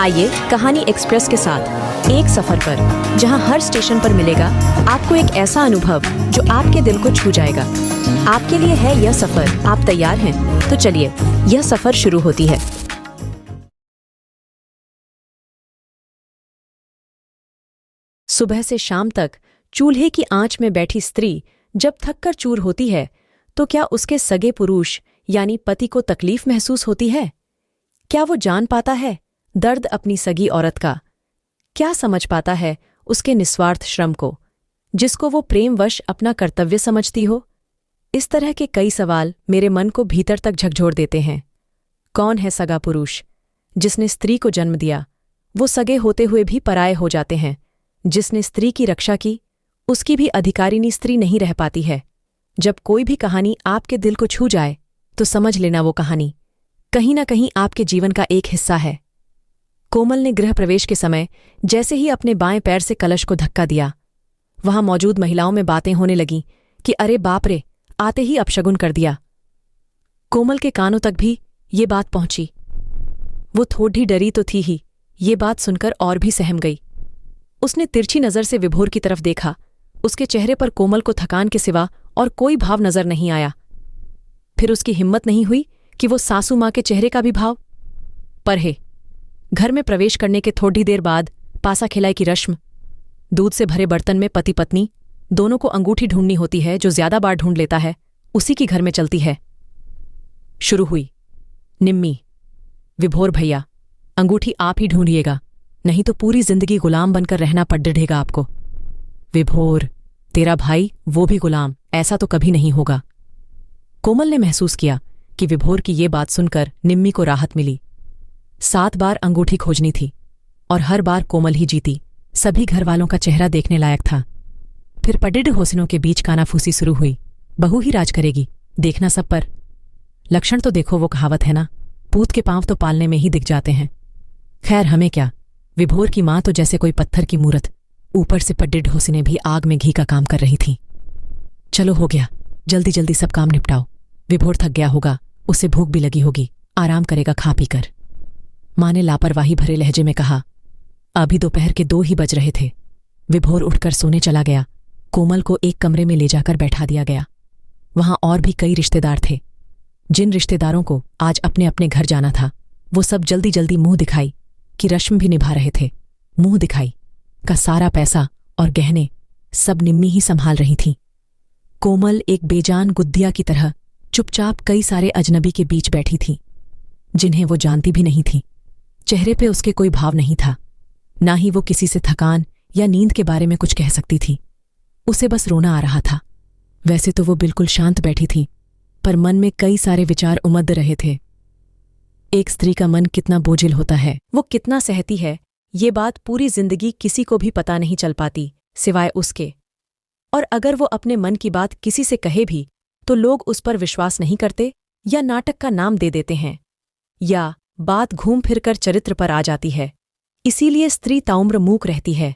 आइए कहानी एक्सप्रेस के साथ एक सफर पर, जहां हर स्टेशन पर मिलेगा आपको एक ऐसा अनुभव जो आपके दिल को छू जाएगा। आपके लिए है यह सफर। आप तैयार हैं? तो चलिए, यह सफर शुरू होती है। सुबह से शाम तक चूल्हे की आंच में बैठी स्त्री जब थककर चूर होती है, तो क्या उसके सगे पुरुष यानी पति को तकलीफ महसूस होती है? क्या वो जान पाता है दर्द अपनी सगी औरत का? क्या समझ पाता है उसके निस्वार्थ श्रम को, जिसको वो प्रेमवश अपना कर्तव्य समझती हो? इस तरह के कई सवाल मेरे मन को भीतर तक झकझोर देते हैं। कौन है सगा पुरुष जिसने स्त्री को जन्म दिया? वो सगे होते हुए भी पराये हो जाते हैं। जिसने स्त्री की रक्षा की, उसकी भी अधिकारिणी स्त्री नहीं रह पाती है। जब कोई भी कहानी आपके दिल को छू जाए, तो समझ लेना वो कहानी कहीं ना कहीं आपके जीवन का एक हिस्सा है। कोमल ने गृह प्रवेश के समय जैसे ही अपने बाएं पैर से कलश को धक्का दिया, वहां मौजूद महिलाओं में बातें होने लगीं कि अरे बाप रे, आते ही अपशगुन कर दिया। कोमल के कानों तक भी ये बात पहुंची। वो थोड़ी डरी तो थी ही, ये बात सुनकर और भी सहम गई। उसने तिरछी नजर से विभोर की तरफ देखा। उसके चेहरे पर कोमल को थकान के सिवा और कोई भाव नजर नहीं आया। फिर उसकी हिम्मत नहीं हुई कि वो सासू मां के चेहरे का भी भाव पढ़े। घर में प्रवेश करने के थोड़ी देर बाद पासा खिलाई की रस्म। दूध से भरे बर्तन में पति पत्नी दोनों को अंगूठी ढूंढनी होती है। जो ज्यादा बार ढूंढ लेता है उसी की घर में चलती है। शुरू हुई। निम्मी, विभोर भैया, अंगूठी आप ही ढूंढिएगा, नहीं तो पूरी जिंदगी गुलाम बनकर रहना पड़ेगा आपको। विभोर, तेरा भाई वो भी गुलाम, ऐसा तो कभी नहीं होगा। कोमल ने महसूस किया कि विभोर की ये बात सुनकर निम्मी को राहत मिली। 7 बार अंगूठी खोजनी थी और हर बार कोमल ही जीती। सभी घरवालों का चेहरा देखने लायक था। फिर पडिड होसिनों के बीच कानाफूसी शुरू हुई। बहू ही राज करेगी, देखना सब पर। लक्षण तो देखो, वो कहावत है ना, पूत के पांव तो पालने में ही दिख जाते हैं। खैर हमें क्या, विभोर की मां तो जैसे कोई पत्थर की मूरत, ऊपर से पडिड होसिनें भी आग में घी का काम कर रही थीं। चलो हो गया, जल्दी जल्दी सब काम निपटाओ। विभोर थक गया होगा, उसे भूख भी लगी होगी, आराम करेगा खा पी कर। मां ने लापरवाही भरे लहजे में कहा। अभी दोपहर के 2 ही बज रहे थे। विभोर उठकर सोने चला गया। कोमल को एक कमरे में ले जाकर बैठा दिया गया। वहां और भी कई रिश्तेदार थे। जिन रिश्तेदारों को आज अपने अपने घर जाना था, वो सब जल्दी जल्दी मुंह दिखाई की रस्म भी निभा रहे थे। मुंह दिखाई का सारा पैसा और गहने सब निम्मी ही संभाल रही थीं। कोमल एक बेजान गुद्दिया की तरह चुपचाप कई सारे अजनबी के बीच बैठी थी, जिन्हें वो जानती भी नहीं थी। चेहरे पे उसके कोई भाव नहीं था, ना ही वो किसी से थकान या नींद के बारे में कुछ कह सकती थी। उसे बस रोना आ रहा था। वैसे तो वो बिल्कुल शांत बैठी थी, पर मन में कई सारे विचार उमड़ रहे थे। एक स्त्री का मन कितना बोझिल होता है, वो कितना सहती है, ये बात पूरी जिंदगी किसी को भी पता नहीं चल पाती सिवाय उसके। और अगर वो अपने मन की बात किसी से कहे भी, तो लोग उस पर विश्वास नहीं करते या नाटक का नाम दे देते हैं, या बात घूम फिरकर चरित्र पर आ जाती है। इसीलिए स्त्री ताउम्र मूक रहती है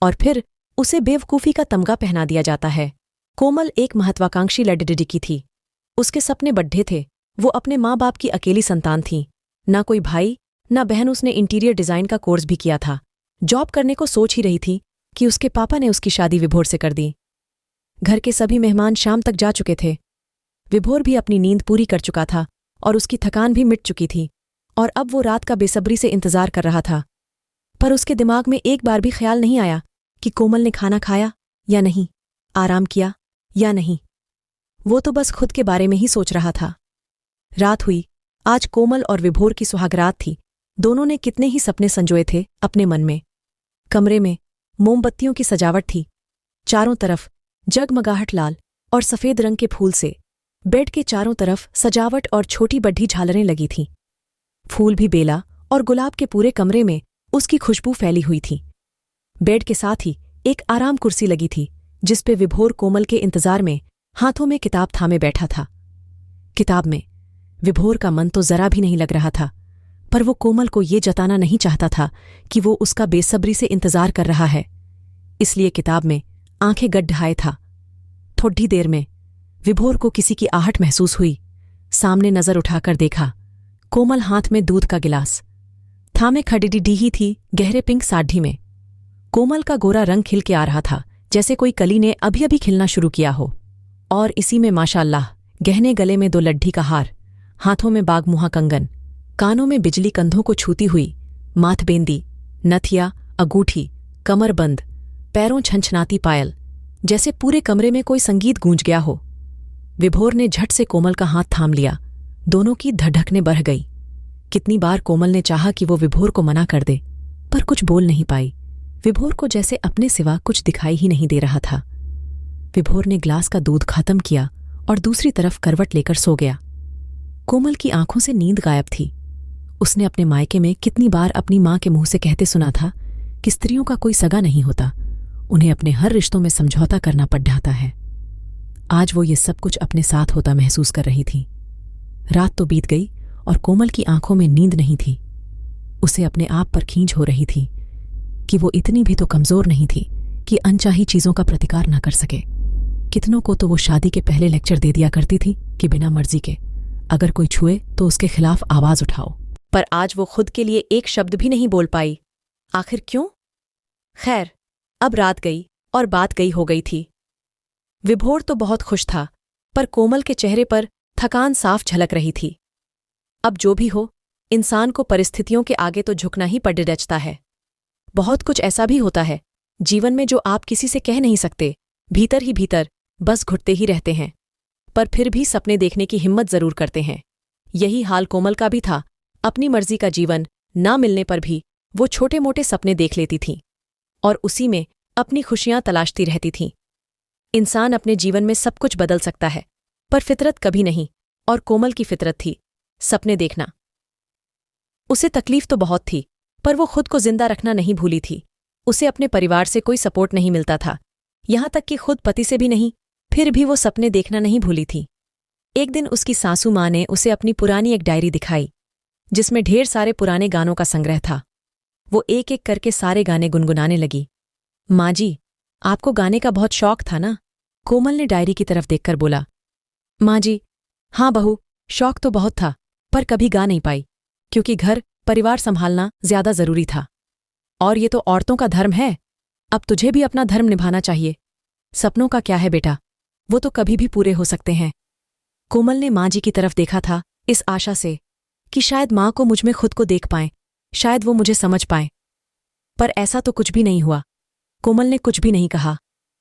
और फिर उसे बेवकूफ़ी का तमगा पहना दिया जाता है। कोमल एक महत्वाकांक्षी लड़की थी। उसके सपने बड्ढे थे। वो अपने माँ बाप की अकेली संतान थी। ना कोई भाई ना बहन। उसने इंटीरियर डिज़ाइन का कोर्स भी किया था। जॉब करने को सोच ही रही थी कि उसके पापा ने उसकी शादी विभोर से कर दी। घर के सभी मेहमान शाम तक जा चुके थे। विभोर भी अपनी नींद पूरी कर चुका था और उसकी थकान भी मिट चुकी थी, और अब वो रात का बेसब्री से इंतजार कर रहा था। पर उसके दिमाग में एक बार भी ख्याल नहीं आया कि कोमल ने खाना खाया या नहीं, आराम किया या नहीं। वो तो बस खुद के बारे में ही सोच रहा था। रात हुई। आज कोमल और विभोर की सुहागरात थी। दोनों ने कितने ही सपने संजोए थे अपने मन में। कमरे में मोमबत्तियों की सजावट थी। चारों तरफ जगमगाहट लाल और सफेद रंग के फूल से। बेड के चारों तरफ सजावट और छोटी बड्ढी झालरें लगी थीं। फूल भी बेला और गुलाब के पूरे कमरे में उसकी खुशबू फैली हुई थी। बेड के साथ ही एक आराम कुर्सी लगी थी, जिस पे विभोर कोमल के इंतजार में हाथों में किताब थामे बैठा था। किताब में विभोर का मन तो जरा भी नहीं लग रहा था, पर वो कोमल को ये जताना नहीं चाहता था कि वो उसका बेसब्री से इंतजार कर रहा है। इसलिए किताब में आंखें गड्ढाए था। थोड़ी देर में विभोर को किसी की आहट महसूस हुई। सामने नजर उठाकर देखा, कोमल हाथ में दूध का गिलास, में खड़ी ढीही थी गहरे पिंक साड़ी में। कोमल का गोरा रंग खिल के आ रहा था, जैसे कोई कली ने अभी अभी खिलना शुरू किया हो। और इसी में माशाअल्लाह गहने गले में 2 लड्ढी का हार, हाथों में बागमुहा कंगन, कानों में बिजली कंधों को छूती हुई माथबेंदी, नथिया, अंगूठी, कमरबंद, पैरों छनछनाती पायल, जैसे पूरे कमरे में कोई संगीत गूंज गया हो। विभोर ने झट से कोमल का हाथ थाम लिया। दोनों की धड़कनें बढ़ गई। कितनी बार कोमल ने चाहा कि वो विभोर को मना कर दे, पर कुछ बोल नहीं पाई। विभोर को जैसे अपने सिवा कुछ दिखाई ही नहीं दे रहा था। विभोर ने ग्लास का दूध खत्म किया और दूसरी तरफ करवट लेकर सो गया। कोमल की आंखों से नींद गायब थी। उसने अपने मायके में कितनी बार अपनी मां के मुंह से कहते सुना था कि स्त्रियों का कोई सगा नहीं होता, उन्हें अपने हर रिश्तों में समझौता करना पड़ जाता है। आज वो ये सब कुछ अपने साथ होता महसूस कर रही थी। रात तो बीत गई और कोमल की आंखों में नींद नहीं थी। उसे अपने आप पर खींच हो रही थी कि वो इतनी भी तो कमजोर नहीं थी कि अनचाही चीजों का प्रतिकार न कर सके। कितनों को तो वो शादी के पहले लेक्चर दे दिया करती थी कि बिना मर्जी के अगर कोई छुए तो उसके खिलाफ आवाज उठाओ, पर आज वो खुद के लिए एक शब्द भी नहीं बोल पाई। आखिर क्यों? खैर, अब रात गई और बात गई हो गई थी। विभोर तो बहुत खुश था, पर कोमल के चेहरे पर थकान साफ झलक रही थी। अब जो भी हो, इंसान को परिस्थितियों के आगे तो झुकना ही पड़ डचता है। बहुत कुछ ऐसा भी होता है जीवन में जो आप किसी से कह नहीं सकते, भीतर ही भीतर बस घुटते ही रहते हैं, पर फिर भी सपने देखने की हिम्मत जरूर करते हैं। यही हाल कोमल का भी था। अपनी मर्जी का जीवन ना मिलने पर भी वो छोटे मोटे सपने देख लेती थीं और उसी में अपनी खुशियां तलाशती रहती थीं। इंसान अपने जीवन में सब कुछ बदल सकता है, पर फितरत कभी नहीं, और कोमल की फितरत थी सपने देखना। उसे तकलीफ तो बहुत थी, पर वो खुद को जिंदा रखना नहीं भूली थी। उसे अपने परिवार से कोई सपोर्ट नहीं मिलता था, यहां तक कि खुद पति से भी नहीं, फिर भी वो सपने देखना नहीं भूली थी। एक दिन उसकी सासू माँ ने उसे अपनी पुरानी एक डायरी दिखाई, जिसमें ढेर सारे पुराने गानों का संग्रह था। वो एक एक करके सारे गाने गुनगुनाने लगी। माँ जी, आपको गाने का बहुत शौक था ना? कोमल ने डायरी की तरफ देखकर बोला। माँ जी, हाँ बहू, शौक तो बहुत था, पर कभी गा नहीं पाई, क्योंकि घर परिवार संभालना ज्यादा जरूरी था। और ये तो औरतों का धर्म है, अब तुझे भी अपना धर्म निभाना चाहिए। सपनों का क्या है बेटा, वो तो कभी भी पूरे हो सकते हैं। कोमल ने माँ जी की तरफ देखा था इस आशा से कि शायद माँ को मुझ में खुद को देख पाएं, शायद वो मुझे समझ पाएं। पर ऐसा तो कुछ भी नहीं हुआ। कोमल ने कुछ भी नहीं कहा।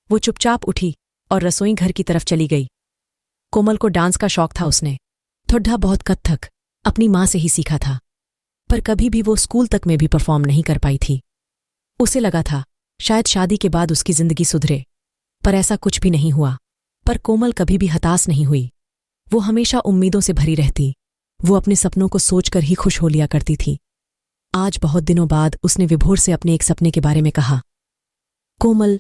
वो चुपचाप उठी और रसोई घर की तरफ चली गई। कोमल को डांस का शौक था। उसने थोड़ा बहुत कत्थक अपनी माँ से ही सीखा था, पर कभी भी वो स्कूल तक में भी परफॉर्म नहीं कर पाई थी। उसे लगा था शायद शादी के बाद उसकी जिंदगी सुधरे, पर ऐसा कुछ भी नहीं हुआ। पर कोमल कभी भी हताश नहीं हुई। वो हमेशा उम्मीदों से भरी रहती। वो अपने सपनों को सोचकर ही खुश हो लिया करती थी। आज बहुत दिनों बाद उसने विभोर से अपने एक सपने के बारे में कहा। कोमल,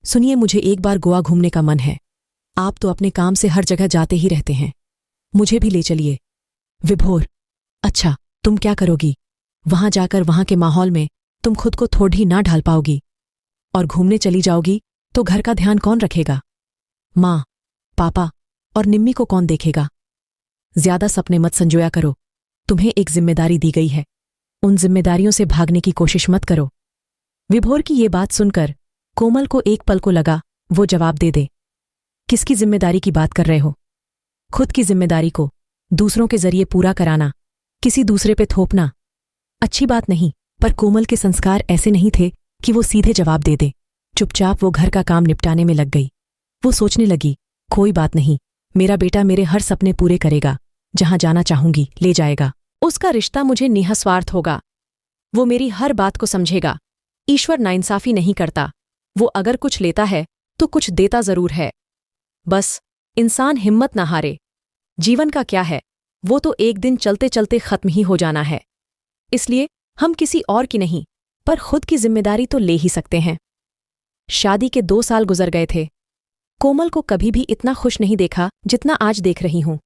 सुनिए, मुझे एक बार गोवा घूमने का मन है। आप तो अपने काम से हर जगह जाते ही रहते हैं, मुझे भी ले चलिए। विभोर, अच्छा, तुम क्या करोगी? वहां जाकर वहां के माहौल में तुम खुद को थोड़ी ना ढाल पाओगी, और घूमने चली जाओगी तो घर का ध्यान कौन रखेगा? माँ, पापा और निम्मी को कौन देखेगा? ज्यादा सपने मत संजोया करो। तुम्हें एक जिम्मेदारी दी गई है, उन जिम्मेदारियों से भागने की कोशिश मत करो। विभोर की ये बात सुनकर कोमल को एक पल को लगा वो जवाब दे दे। किसकी जिम्मेदारी की बात कर रहे हो? खुद की जिम्मेदारी को दूसरों के जरिए पूरा कराना, किसी दूसरे पे थोपना अच्छी बात नहीं। पर कोमल के संस्कार ऐसे नहीं थे कि वो सीधे जवाब दे दे। चुपचाप वो घर का काम निपटाने में लग गई। वो सोचने लगी, कोई बात नहीं, मेरा बेटा मेरे हर सपने पूरे करेगा, जहां जाना चाहूंगी ले जाएगा। उसका रिश्ता मुझे निःस्वार्थ होगा, वो मेरी हर बात को समझेगा। ईश्वर नाइंसाफी नहीं करता, वो अगर कुछ लेता है तो कुछ देता जरूर है। बस इंसान हिम्मत ना हारे। जीवन का क्या है, वो तो एक दिन चलते चलते खत्म ही हो जाना है। इसलिए हम किसी और की नहीं, पर खुद की जिम्मेदारी तो ले ही सकते हैं। शादी के 2 साल गुजर गए थे। कोमल को कभी भी इतना खुश नहीं देखा जितना आज देख रही हूं।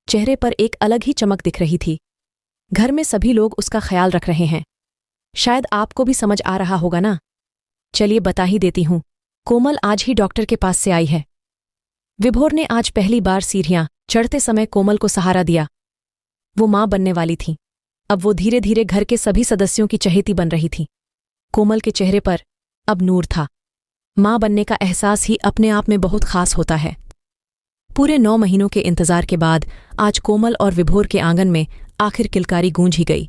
चेहरे पर एक अलग ही चमक दिख रही थी। घर में सभी लोग उसका ख्याल रख रहे हैं। शायद आपको भी समझ आ रहा होगा ना? चलिए बता ही देती हूं। कोमल आज ही डॉक्टर के पास से आई है। विभोर ने आज पहली बार सीढ़ियां चढ़ते समय कोमल को सहारा दिया। वो मां बनने वाली थी। अब वो धीरे धीरे घर के सभी सदस्यों की चहेती बन रही थी। कोमल के चेहरे पर अब नूर था। मां बनने का एहसास ही अपने आप में बहुत खास होता है। पूरे 9 महीनों के इंतजार के बाद आज कोमल और विभोर के आंगन में आखिर किलकारी गूंज ही गई।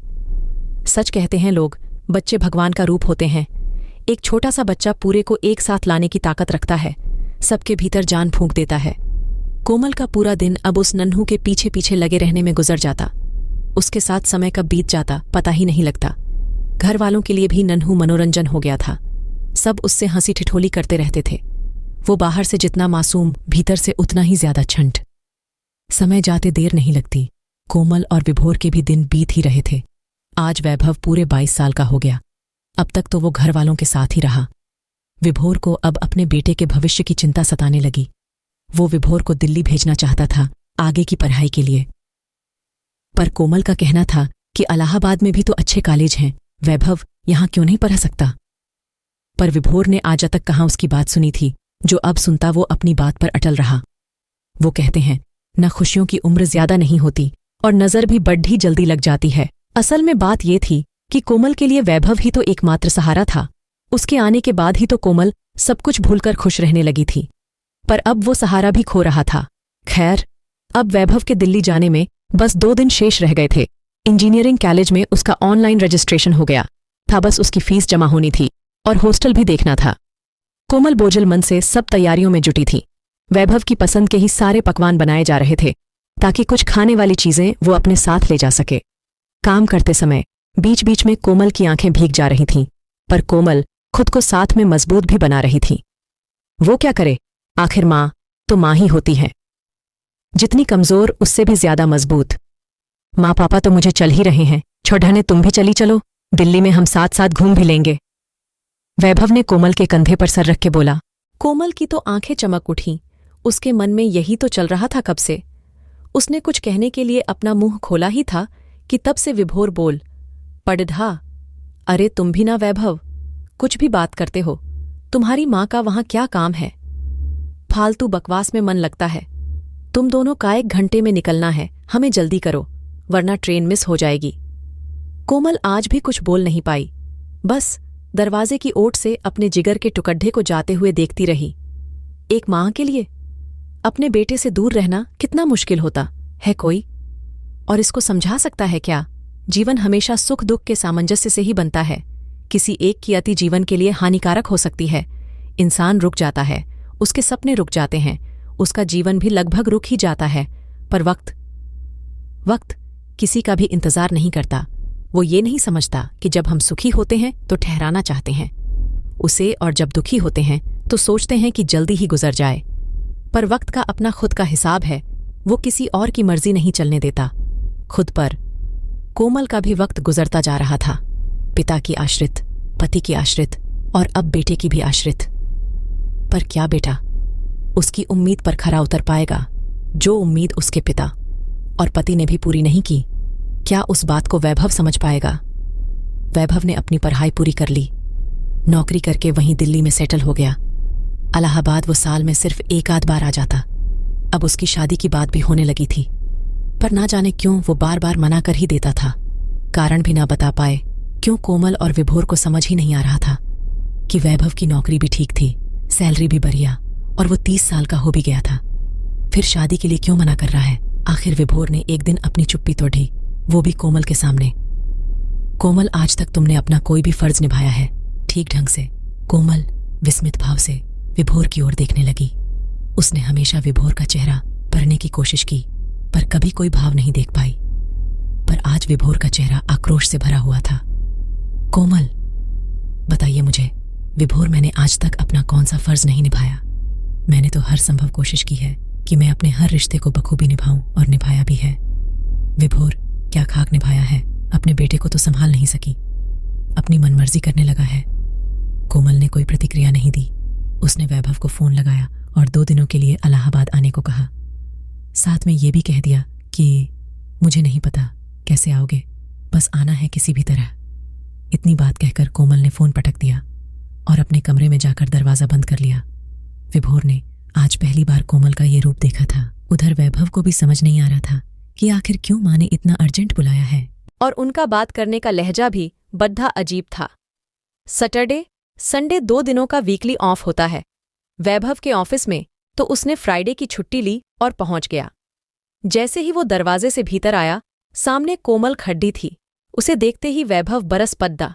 सच कहते हैं लोग, बच्चे भगवान का रूप होते हैं। एक छोटा सा बच्चा पूरे को एक साथ लाने की ताकत रखता है, सबके भीतर जान फूंक देता है। कोमल का पूरा दिन अब उस नन्हू के पीछे पीछे लगे रहने में गुजर जाता। उसके साथ समय कब बीत जाता पता ही नहीं लगता। घर वालों के लिए भी नन्हू मनोरंजन हो गया था। सब उससे हंसी ठिठोली करते रहते थे। वो बाहर से जितना मासूम, भीतर से उतना ही ज्यादा छंट। समय जाते देर नहीं लगती। कोमल और विभोर के भी दिन बीत ही रहे थे। आज वैभव पूरे 22 साल का हो गया। अब तक तो वो घर वालों के साथ ही रहा। विभोर को अब अपने बेटे के भविष्य की चिंता सताने लगी। वो विभोर को दिल्ली भेजना चाहता था आगे की पढ़ाई के लिए। पर कोमल का कहना था कि इलाहाबाद में भी तो अच्छे कॉलेज हैं, वैभव यहां क्यों नहीं पढ़ सकता। पर विभोर ने आज तक कहाँ उसकी बात सुनी थी। जो अब सुनता वो अपनी बात पर अटल रहा। वो कहते हैं न खुशियों की उम्र ज्यादा नहीं होती और नजर भी बड़ी जल्दी लग जाती है। असल में बात ये थी कि कोमल के लिए वैभव ही तो एकमात्र सहारा था। उसके आने के बाद ही तो कोमल सब कुछ भूलकर खुश रहने लगी थी। पर अब वो सहारा भी खो रहा था। खैर, अब वैभव के दिल्ली जाने में बस 2 दिन शेष रह गए थे। इंजीनियरिंग कॉलेज में उसका ऑनलाइन रजिस्ट्रेशन हो गया था। बस उसकी फीस जमा होनी थी और हॉस्टल भी देखना था। कोमल बोझल मन से सब तैयारियों में जुटी थी। वैभव की पसंद के ही सारे पकवान बनाए जा रहे थे ताकि कुछ खाने वाली चीजें वो अपने साथ ले जा सके। काम करते समय बीच बीच में कोमल की आंखें भीग जा रही थीं, पर कोमल खुद को साथ में मजबूत भी बना रही थी। वो क्या करे, आखिर मां तो मां ही होती है। जितनी कमजोर उससे भी ज्यादा मजबूत। मां पापा तो मुझे चल ही रहे हैं, छोड़ने तुम भी चली चलो, दिल्ली में हम साथ साथ घूम भी लेंगे। वैभव ने कोमल के कंधे पर सर रख के बोला। कोमल की तो आंखें चमक उठीं। उसके मन में यही तो चल रहा था कब से। उसने कुछ कहने के लिए अपना मुंह खोला ही था कि तब से विभोर बोल पढ़ा। अरे तुम भी ना वैभव, कुछ भी बात करते हो। तुम्हारी माँ का वहां क्या काम है? फालतू बकवास में मन लगता है। तुम दोनों का 1 घंटे में निकलना है, हमें जल्दी करो वरना ट्रेन मिस हो जाएगी। कोमल आज भी कुछ बोल नहीं पाई, बस दरवाजे की ओट से अपने जिगर के टुकड्ढे को जाते हुए देखती रही। एक मां के लिए अपने बेटे से दूर रहना कितना मुश्किल होता है कोई, और इसको समझा सकता है क्या? जीवन हमेशा सुख दुख के सामंजस्य से ही बनता है। किसी एक की अति जीवन के लिए हानिकारक हो सकती है। इंसान रुक जाता है, उसके सपने रुक जाते हैं, उसका जीवन भी लगभग रुक ही जाता है। पर वक्त किसी का भी इंतजार नहीं करता। वो ये नहीं समझता कि जब हम सुखी होते हैं तो ठहराना चाहते हैं उसे, और जब दुखी होते हैं तो सोचते हैं कि जल्दी ही गुजर जाए। पर वक्त का अपना खुद का हिसाब है, वो किसी और की मर्जी नहीं चलने देता, खुद पर। कोमल का भी वक्त गुजरता जा रहा था, पिता की आश्रित, पति की आश्रित और अब बेटे की भी आश्रित। पर क्या बेटा उसकी उम्मीद पर खरा उतर पाएगा जो उम्मीद उसके पिता और पति ने भी पूरी नहीं की? क्या उस बात को वैभव समझ पाएगा? वैभव ने अपनी पढ़ाई पूरी कर ली, नौकरी करके वहीं दिल्ली में सेटल हो गया। इलाहाबाद वो साल में सिर्फ 1 आध बार आ जाता। अब उसकी शादी की बात भी होने लगी थी, पर ना जाने क्यों वो बार बार मना कर ही देता था। कारण भी ना बता पाए क्यों। कोमल और विभोर को समझ ही नहीं आ रहा था कि वैभव की नौकरी भी ठीक थी, सैलरी भी बढ़िया, और वो 30 साल का हो भी गया था। फिर शादी के लिए क्यों मना कर रहा है? आखिर विभोर ने एक दिन अपनी चुप्पी तोड़ी, वो भी कोमल के सामने। कोमल, आज तक तुमने अपना कोई भी फर्ज निभाया है ठीक ढंग से? कोमल विस्मित भाव से विभोर की ओर देखने लगी। उसने हमेशा विभोर का चेहरा पढ़ने की कोशिश की, पर कभी कोई भाव नहीं देख पाई। पर आज विभोर का चेहरा आक्रोश से भरा हुआ था। कोमल, बताइए मुझे, विभोर, मैंने आज तक अपना कौन सा फर्ज नहीं निभाया? मैंने तो हर संभव कोशिश की है कि मैं अपने हर रिश्ते को बखूबी निभाऊं, और निभाया भी है। विभोर, क्या खाक निभाया है? अपने बेटे को तो संभाल नहीं सकी, अपनी मनमर्जी करने लगा है। कोमल ने कोई प्रतिक्रिया नहीं दी। उसने वैभव को फोन लगाया और 2 दिनों के लिए इलाहाबाद आने को कहा। साथ में ये भी कह दिया कि मुझे नहीं पता कैसे आओगे, बस आना है किसी भी तरह। इतनी बात कहकर कोमल ने फोन पटक दिया और अपने कमरे में जाकर दरवाजा बंद कर लिया। विभोर ने आज पहली बार कोमल का ये रूप देखा था। उधर वैभव को भी समझ नहीं आ रहा था कि आखिर क्यों माँ ने इतना अर्जेंट बुलाया है। और उनका बात करने का लहजा भी बड्ढा अजीब था। सैटरडे, संडे 2 दिनों का वीकली ऑफ होता है वैभव के ऑफिस में, तो उसने फ्राइडे की छुट्टी ली और पहुंच गया। जैसे ही वो दरवाजे से भीतर आया, सामने कोमल खड़ी थी। उसे देखते ही वैभव बरस पद्दा।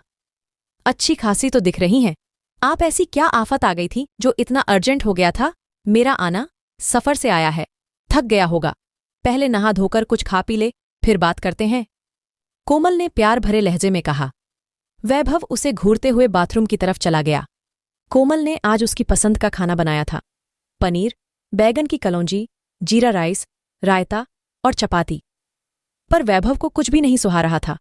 अच्छी खासी तो दिख रही हैं। आप ऐसी क्या आफत आ गई थी जो इतना अर्जेंट हो गया था? मेरा आना? सफर से आया है, थक गया होगा। पहले नहा धोकर कुछ खा पी ले, फिर बात करते हैं, कोमल ने प्यार भरे लहजे में कहा। वैभव उसे घूरते हुए बाथरूम की तरफ चला गया। कोमल ने आज उसकी पसंद का खाना बनाया था। पनीर, बैगन की कलौंजी, जीरा राइस, रायता और चपाती। पर वैभव को कुछ भी नहीं सुहा रहा था।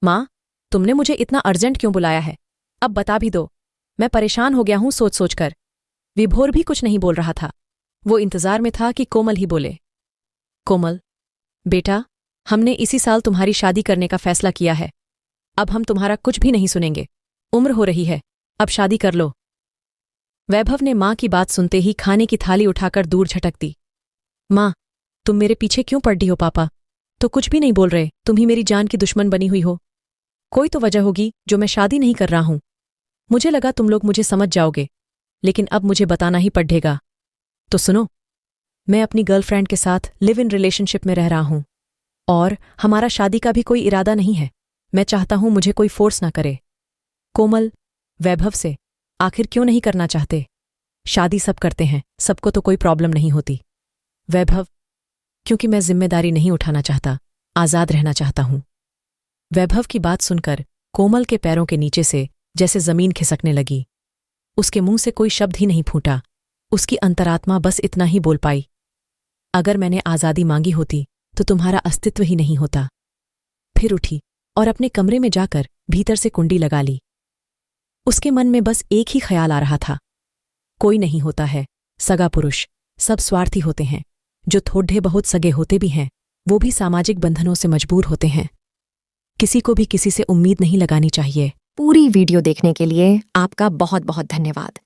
माँ, तुमने मुझे इतना अर्जेंट क्यों बुलाया है? अब बता भी दो। मैं परेशान हो गया हूं सोच सोचकर। विभोर भी कुछ नहीं बोल रहा था। वो इंतजार में था कि कोमल ही बोले। कोमल, बेटा, हमने इसी साल तुम्हारी शादी करने का फैसला किया है। अब हम तुम्हारा कुछ भी नहीं सुनेंगे। उम्र हो रही है, अब शादी कर लो। वैभव ने माँ की बात सुनते ही खाने की थाली उठाकर दूर झटक दी। माँ, तुम मेरे पीछे क्यों पड़ रही हो? पापा तो कुछ भी नहीं बोल रहे। तुम ही मेरी जान की दुश्मन बनी हुई हो। कोई तो वजह होगी जो मैं शादी नहीं कर रहा हूं। मुझे लगा तुम लोग मुझे समझ जाओगे, लेकिन अब मुझे बताना ही पड़ेगा। तो सुनो, मैं अपनी गर्लफ्रेंड के साथ लिव इन रिलेशनशिप में रह रहा हूं और हमारा शादी का भी कोई इरादा नहीं है। मैं चाहता हूं मुझे कोई फोर्स ना करे। कोमल, वैभव से आखिर क्यों नहीं करना चाहते? शादी सब करते हैं, सबको तो कोई प्रॉब्लम नहीं होती। वैभव, क्योंकि मैं जिम्मेदारी नहीं उठाना चाहता, आजाद रहना चाहता हूं। वैभव की बात सुनकर कोमल के पैरों के नीचे से जैसे जमीन खिसकने लगी। उसके मुंह से कोई शब्द ही नहीं फूटा। उसकी अंतरात्मा बस इतना ही बोल पाई, अगर मैंने आजादी मांगी होती तो तुम्हारा अस्तित्व ही नहीं होता। फिर उठी और अपने कमरे में जाकर भीतर से कुंडी लगा ली। उसके मन में बस एक ही ख्याल आ रहा था, कोई नहीं होता है सगा पुरुष, सब स्वार्थी होते हैं। जो थोड़े बहुत सगे होते भी हैं, वो भी सामाजिक बंधनों से मजबूर होते हैं। किसी को भी किसी से उम्मीद नहीं लगानी चाहिए। पूरी वीडियो देखने के लिए आपका बहुत बहुत धन्यवाद।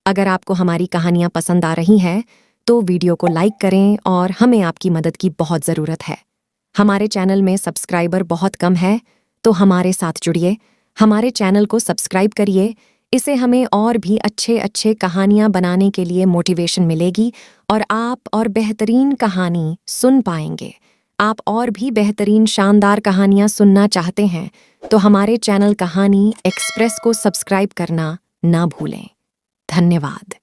अगर आपको हमारी कहानियाँ पसंद आ रही हैं तो वीडियो को लाइक करें और हमें आपकी मदद की बहुत ज़रूरत है। हमारे चैनल में सब्सक्राइबर बहुत कम है, तो हमारे साथ जुड़िए, हमारे चैनल को सब्सक्राइब करिए। इससे हमें और भी अच्छे अच्छे कहानियाँ बनाने के लिए मोटिवेशन मिलेगी और आप और बेहतरीन कहानी सुन पाएंगे। आप और भी बेहतरीन शानदार कहानियाँ सुनना चाहते हैं तो हमारे चैनल कहानी एक्सप्रेस को सब्सक्राइब करना ना भूलें। धन्यवाद।